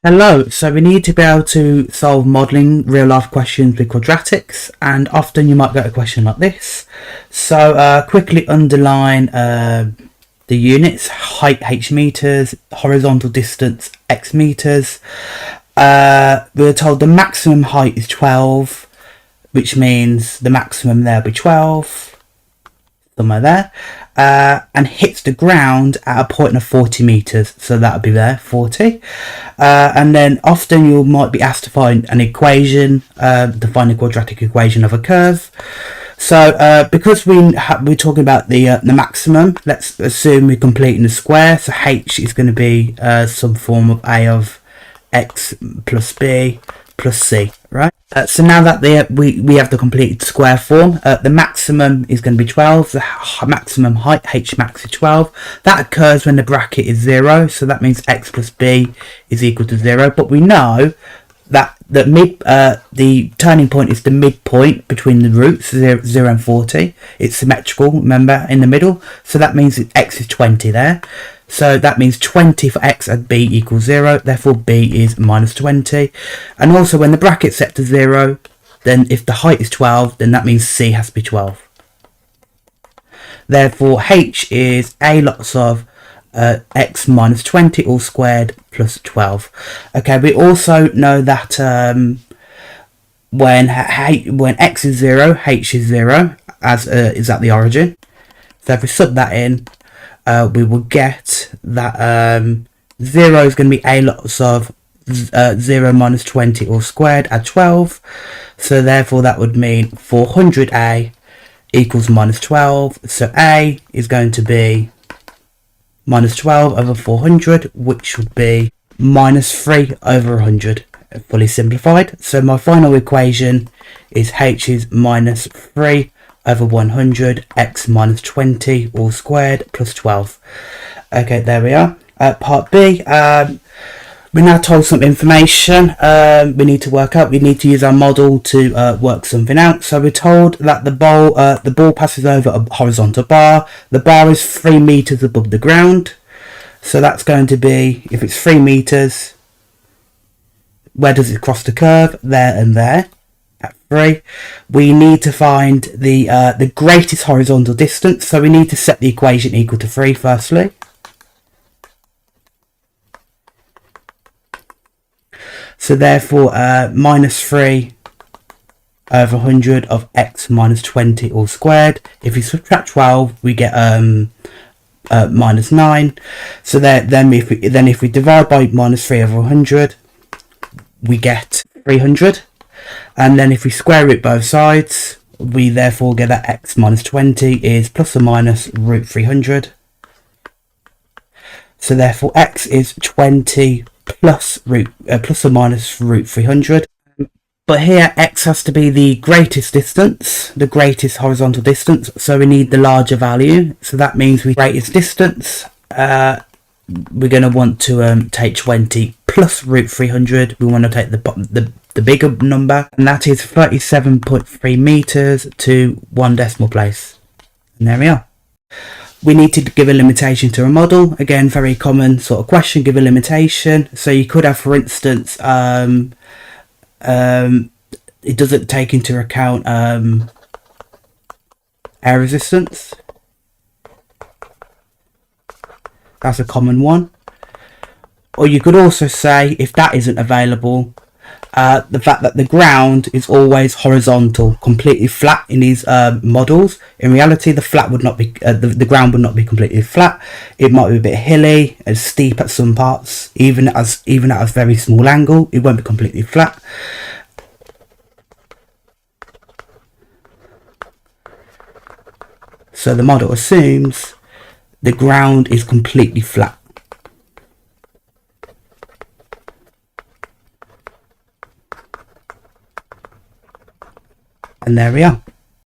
Hello, so we need to be able to solve modelling real life questions with quadratics, and often you might get a question like this. So quickly underline the units: height h meters, horizontal distance x meters. We're told the maximum height is 12, which means the maximum there will be 12, somewhere there, and hits the ground at a point of 40 meters, so that'll be there 40. And then often you might be asked to find an equation, to find a quadratic equation of a curve. So because we're talking about the maximum, let's assume we're completing the square. So h is going to be some form of a of x plus b plus c, right? So now that we have the completed square form, the maximum is going to be 12. The maximum height, h max, is 12. That occurs when the bracket is 0, so that means x plus b is equal to 0. But we know that the turning point is the midpoint between the roots, 0 and 40. It's symmetrical, remember, in the middle. So that means that x is 20 there. So that means 20 for x and b equals 0, therefore b is minus 20. And also when the bracket's set to 0, then if the height is 12, then that means c has to be 12. Therefore h is a lots of x minus 20 all squared plus 12. Okay, we also know that when x is 0, h is 0, as is at the origin. So if we sub that in, we will get that 0 is going to be a lots of 0 minus 20 all squared at 12. So therefore that would mean 400a equals minus 12. So a is going to be minus 12 over 400, which would be minus 3 over 100, fully simplified. So my final equation is h is minus 3 over 100, x minus 20 all squared plus 12. Okay, there we are. Part B, we're now told some information we need to work out. We need to use our model to work something out. So we're told that the ball passes over a horizontal bar. The bar is 3 meters above the ground. So that's going to be, if it's 3 meters, where does it cross the curve? There and there. At 3, we need to find the greatest horizontal distance, so we need to set the equation equal to 3 firstly. So therefore minus 3 over 100 of x minus 20 all squared. If we subtract 12, we get minus 9. So then if we divide by minus 3 over 100, we get 300. And then if we square root both sides, we therefore get that x minus 20 is plus or minus root 300. So therefore x is 20 plus or minus root 300. But here x has to be the greatest distance, the greatest horizontal distance, so we need the larger value. So that means we greatest distance, we're going to want to take 20 plus root 300. We want to take the bigger number, and that is 37.3 meters to 1 decimal place. And there we are. We need to give a limitation to a model. Again, very common sort of question, give a limitation. So you could have, for instance, it doesn't take into account air resistance. That's a common one. Or you could also say, if that isn't available, the fact that the ground is always horizontal, completely flat in these models. In reality, the ground would not be completely flat. It might be a bit hilly and steep at some parts, even at a very small angle. It won't be completely flat. So the model assumes the ground is completely flat. And there we are.